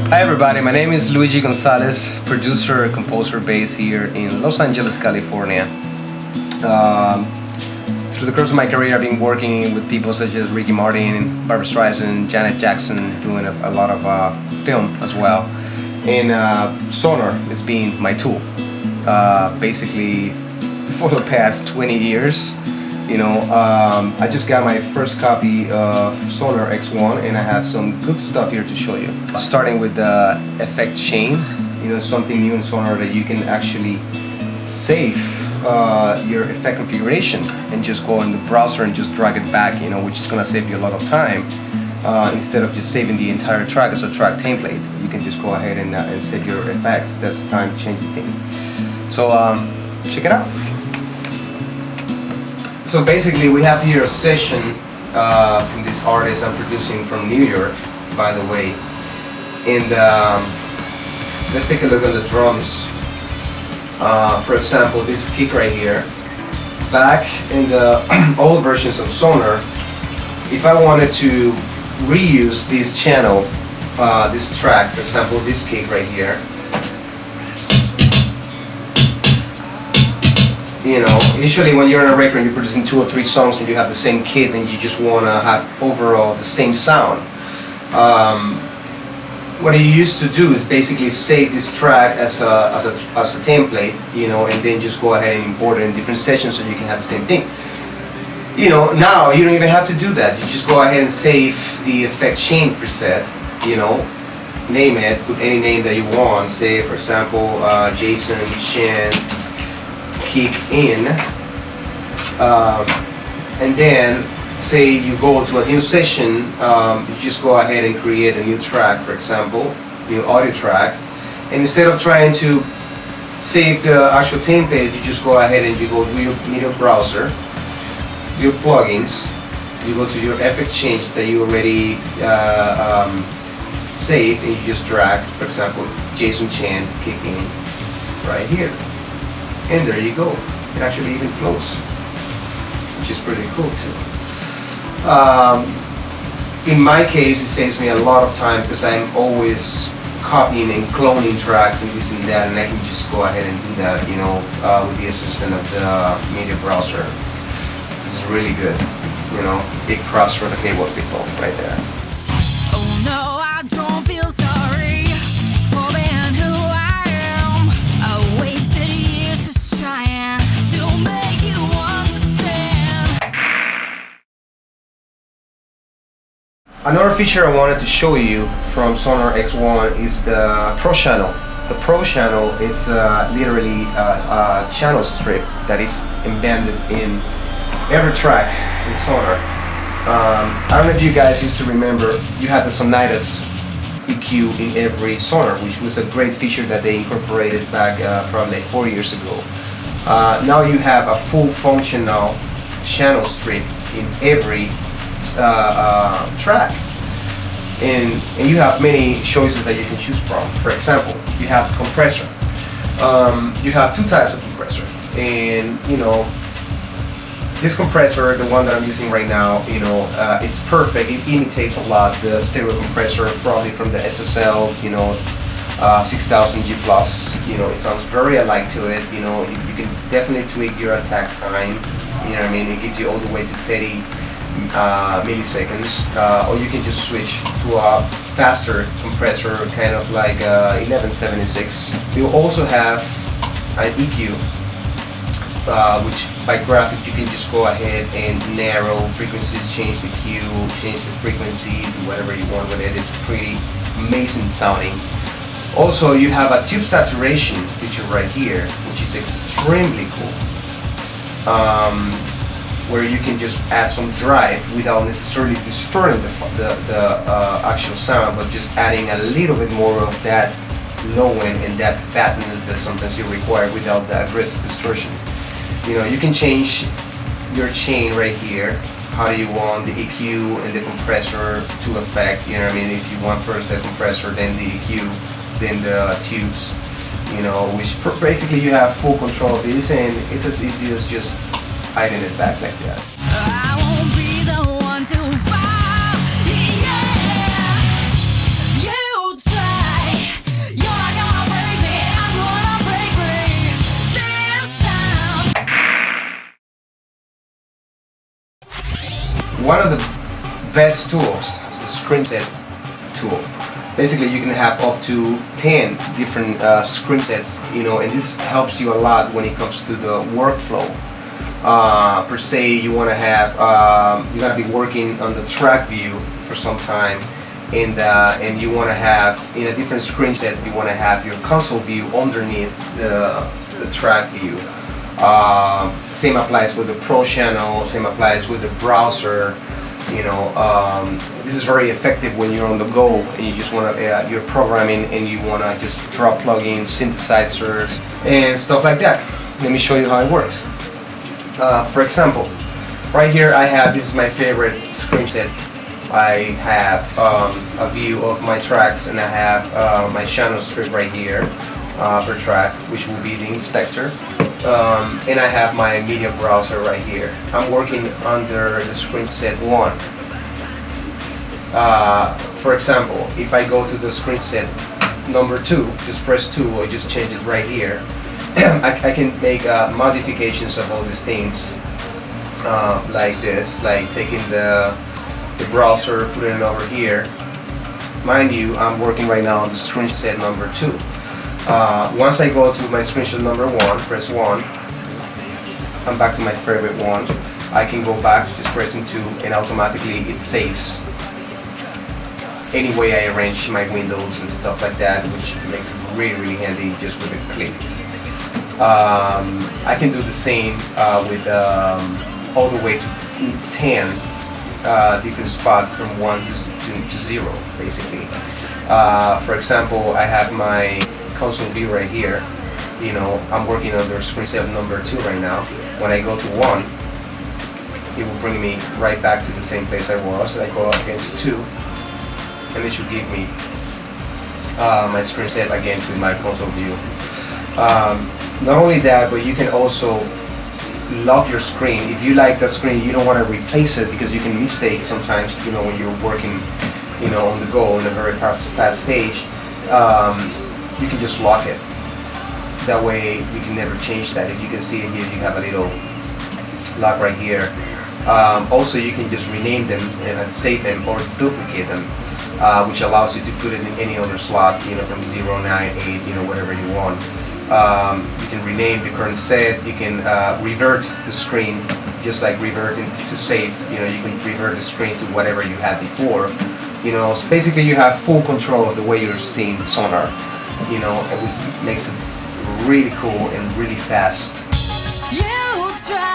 Hi everybody, my name is Luigie Gonzales, producer, composer based here in Los Angeles, California. Through the course of my career I've been working with people such as Ricky Martin, Barbra Streisand, Janet Jackson, doing a lot of film as well. And SONAR has been my tool. Basically for the past 20 years. You know, I just got my first copy of SONAR X1 and I have some good stuff here to show you. Starting with the effect chain, you know, something new in SONAR that you can actually save your effect configuration and just go in the browser and just drag it back, you know, which is going to save you a lot of time. Instead of just saving the entire track as a track template, you can just go ahead and save your effects. That's the time to change the thing. So check it out. So basically we have here a session from this artist I'm producing from New York, by the way. And let's take a look at the drums. For example, this kick right here. Back in the old versions of SONAR, if I wanted to reuse this channel, this track, for example, this kick right here, you know, usually when you're on a record, you're producing 2 or 3 songs and you have the same kit and you just want to have overall the same sound. What you used to do is basically save this track as a template, you know, and then just go ahead and import it in different sessions so you can have the same thing. You know, now you don't even have to do that. You just go ahead and save the effect chain preset, you know, name it, put any name that you want. Say, for example, Jason Chan kick in, and then say you go to a new session, you just go ahead and create a new track, for example, new audio track, and instead of trying to save the actual template, you just go ahead and you go to your media browser, your plugins, you go to your effect changes that you already saved, and you just drag, for example, Jason Chan kicking right here. And there you go. It actually even floats, which is pretty cool too. In my case, it saves me a lot of time because I'm always copying and cloning tracks and this and that, and I can just go ahead and do that, you know, with the assistance of the media browser. This is really good, you know. Big props for the Cakewalk people right there. Oh no, I don't feel sorry for being who I am. I wasted years just trying to make you understand. Another feature I wanted to show you from SONAR X1 is the Pro channel. The Pro channel, it's literally a channel strip that is embedded in every track in SONAR. I don't know if you guys used to remember, you had the Sonitis EQ in every SONAR, which was a great feature that they incorporated back probably 4 years ago. Now you have a full functional channel strip in every track, and you have many choices that you can choose from. For example, you have compressor. You have 2 types of compressor, and you know, this compressor, the one that I'm using right now, you know, it's perfect. It imitates a lot the stereo compressor, probably from the SSL, you know, 6000 G+. You know, it sounds very alike to it. You know, you can definitely tweak your attack time. You know what I mean? It gives you all the way to 30 milliseconds, or you can just switch to a faster compressor, kind of like 1176. You also have an EQ, which by graphic you can just go ahead and narrow frequencies, change the Q, change the frequency, do whatever you want with it. It's pretty amazing sounding. Also, you have a tube saturation feature right here, which is extremely cool. where you can just add some drive without necessarily distorting the actual sound, but just adding a little bit more of that low end and that fatness that sometimes you require without the aggressive distortion. You know, you can change your chain right here. How do you want the EQ and the compressor to affect, you know what I mean? If you want first the compressor, then the EQ, then the tubes, you know, which basically you have full control of this, and it's as easy as just hiding it back like that. I won't be the one to fall. Yeah, you try. You're gonna break me. I'm gonna break free this time. One of the best tools is the screen set tool. Basically, you can have up to 10 different screen sets, you know, and this helps you a lot when it comes to the workflow. Per se, you want to have, you're going to be working on the track view for some time, and you want to have, in a different screen set, you want to have your console view underneath the track view. Same applies with the Pro channel, same applies with the browser. You know, this is very effective when you're on the go and you just want to, you're programming and you want to just drop plugins, synthesizers, and stuff like that. Let me show you how it works. For example, right here I have, this is my favorite screen set. I have a view of my tracks, and I have my channel strip right here per track, which will be the inspector. And I have my media browser right here. I'm working under the screen set 1. For example, if I go to the screen set number 2, just press 2 or just change it right here. I can make modifications of all these things like this, like taking the browser, putting it over here. Mind you, I'm working right now on the screen set number 2. Once I go to my screenshot number 1, press 1, I'm back to my favorite one. I can go back, just pressing 2, and automatically it saves any way I arrange my windows and stuff like that, which makes it really handy just with a click. I can do the same with all the way to 10 different spots from 1 to 0, basically. For example, I have my console view right here. You know, I'm working under screen set number 2 right now. When I go to 1, it will bring me right back to the same place I was. I go again to 2, and it should give me my screen set again to my console view. Not only that, but you can also lock your screen. If you like the screen, you don't want to replace it because you can mistake sometimes, you know, when you're working, you know, on the go on a very fast page. You can just lock it. That way you can never change that. If you can see it here, you have a little lock right here. Also, you can just rename them and save them or duplicate them, which allows you to put it in any other slot, you know, from 0, 9, 8, you know, whatever you want. You can rename the current set. You can revert the screen, just like reverting to save. You know, you can revert the screen to whatever you had before. You know, so basically you have full control of the way you're seeing Sonar. You know, which makes it really cool and really fast. You try.